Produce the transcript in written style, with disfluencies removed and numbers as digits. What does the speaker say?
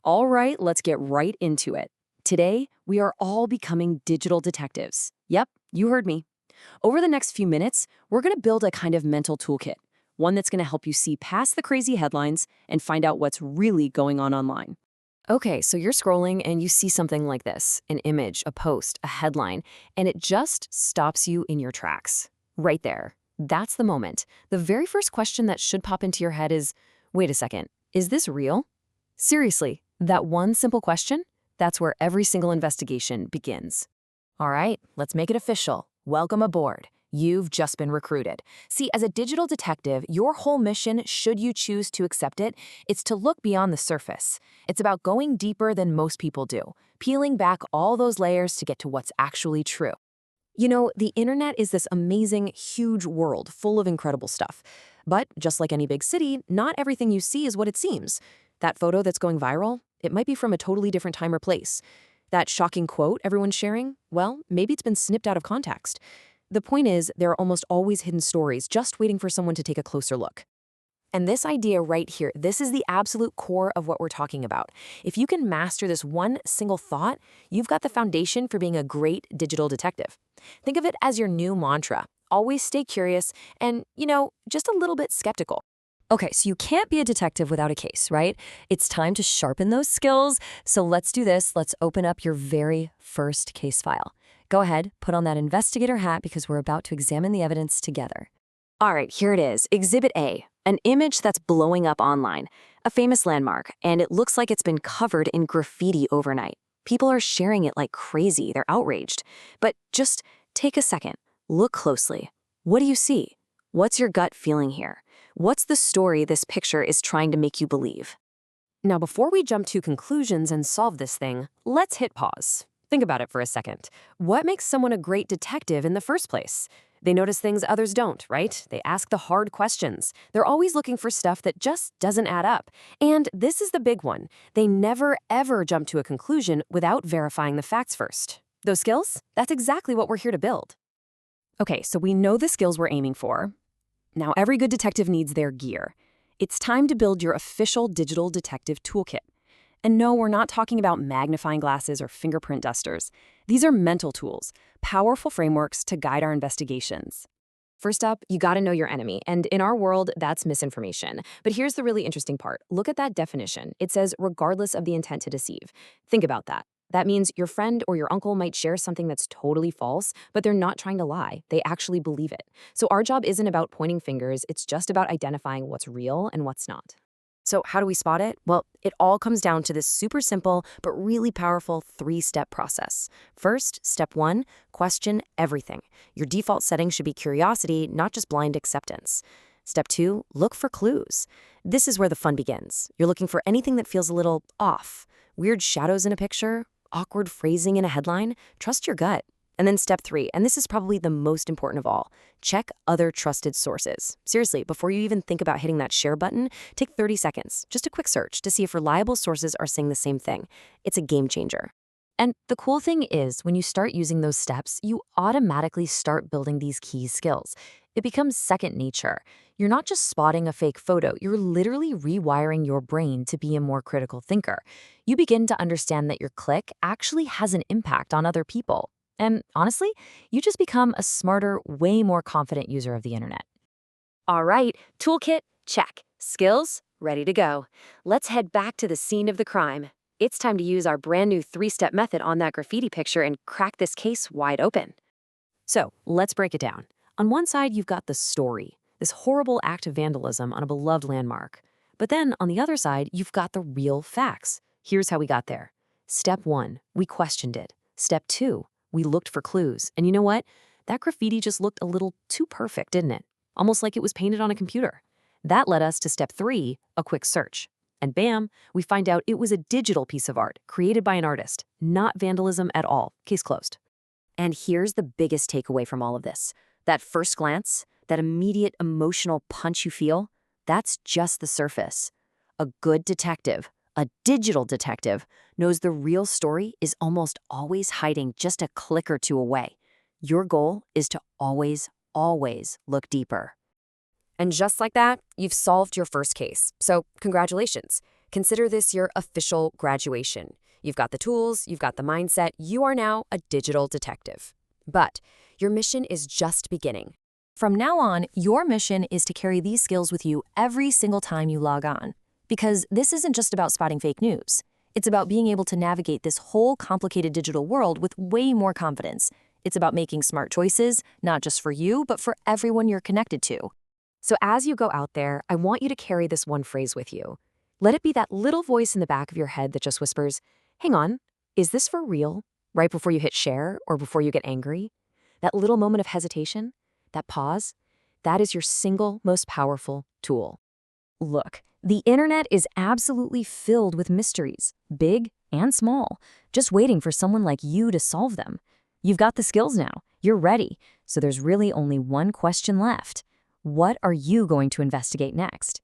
All right, let's get right into it. Today, we are all becoming digital detectives. Yep, you heard me. Over the next few minutes, we're going to build a kind of mental toolkit, one that's going to help you see past the crazy headlines and find out what's really going on online. Okay, so you're scrolling and you see something like this, an image, a post, a headline, and it just stops you in your tracks. Right there. That's the moment. The very first question that should pop into your head is, wait a second, is this real? Seriously, that one simple question, that's where every single investigation begins. All right, let's make it official. Welcome aboard. You've just been recruited. See, as a digital detective, your whole mission, should you choose to accept it, is to look beyond the surface. It's about going deeper than most people do, peeling back all those layers to get to what's actually true. You know, the internet is this amazing, huge world full of incredible stuff. But just like any big city, not everything you see is what it seems. That photo that's going viral, it might be from a totally different time or place. That shocking quote everyone's sharing, well, maybe it's been snipped out of context. The point is, there are almost always hidden stories just waiting for someone to take a closer look. And this idea right here, this is the absolute core of what we're talking about. If you can master this one single thought, you've got the foundation for being a great digital detective. Think of it as your new mantra. Always stay curious and, just a little bit skeptical. Okay, so you can't be a detective without a case, right? It's time to sharpen those skills. So let's do this. Let's open up your very first case file. Go ahead, put on that investigator hat because we're about to examine the evidence together. All right, here it is, Exhibit A, an image that's blowing up online, a famous landmark, and it looks like it's been covered in graffiti overnight. People are sharing it like crazy, they're outraged. But just take a second, look closely. What do you see? What's your gut feeling here? What's the story this picture is trying to make you believe? Now, before we jump to conclusions and solve this thing, let's hit pause. Think about it for a second. What makes someone a great detective in the first place? They notice things others don't, right? They ask the hard questions. They're always looking for stuff that just doesn't add up. And this is the big one. They never, ever jump to a conclusion without verifying the facts first. Those skills? That's exactly what we're here to build. Okay, so we know the skills we're aiming for. Now, every good detective needs their gear. It's time to build your official digital detective toolkit. And no, we're not talking about magnifying glasses or fingerprint dusters. These are mental tools, powerful frameworks to guide our investigations. First up, you gotta know your enemy, and in our world, that's misinformation. But here's the really interesting part. Look at that definition. It says, regardless of the intent to deceive. Think about that. That means your friend or your uncle might share something that's totally false, but they're not trying to lie. They actually believe it. So our job isn't about pointing fingers, it's just about identifying what's real and what's not. So how do we spot it? Well, it all comes down to this super simple but really powerful three-step process. First, step one, question everything. Your default setting should be curiosity, not just blind acceptance. Step two, look for clues. This is where the fun begins. You're looking for anything that feels a little off. Weird shadows in a picture, awkward phrasing in a headline. Trust your gut. And then step three, and this is probably the most important of all, check other trusted sources. Seriously, before you even think about hitting that share button, take 30 seconds, just a quick search to see if reliable sources are saying the same thing. It's a game changer. And the cool thing is, when you start using those steps, you automatically start building these key skills. It becomes second nature. You're not just spotting a fake photo, you're literally rewiring your brain to be a more critical thinker. You begin to understand that your click actually has an impact on other people. And honestly, you just become a smarter, way more confident user of the internet. All right, toolkit, check. Skills, ready to go. Let's head back to the scene of the crime. It's time to use our brand new three-step method on that graffiti picture and crack this case wide open. So let's break it down. On one side, you've got the story, this horrible act of vandalism on a beloved landmark. But then on the other side, you've got the real facts. Here's how we got there. Step one, we questioned it. Step two, we looked for clues. And you know what? That graffiti just looked a little too perfect, didn't it? Almost like it was painted on a computer. That led us to step three, a quick search. And bam, we find out it was a digital piece of art created by an artist, not vandalism at all. Case closed. And here's the biggest takeaway from all of this. That first glance, that immediate emotional punch you feel, that's just the surface. A good detective, a digital detective, knows the real story is almost always hiding just a click or two away. Your goal is to always, always look deeper. And just like that, you've solved your first case. So congratulations. Consider this your official graduation. You've got the tools, you've got the mindset, you are now a digital detective. But your mission is just beginning. From now on, your mission is to carry these skills with you every single time you log on. Because this isn't just about spotting fake news. It's about being able to navigate this whole complicated digital world with way more confidence. It's about making smart choices, not just for you, but for everyone you're connected to. So as you go out there, I want you to carry this one phrase with you. Let it be that little voice in the back of your head that just whispers, hang on, is this for real? Right before you hit share or before you get angry? That little moment of hesitation, that pause, that is your single most powerful tool. Look, the internet is absolutely filled with mysteries, big and small, just waiting for someone like you to solve them. You've got the skills now, you're ready, so there's really only one question left. What are you going to investigate next?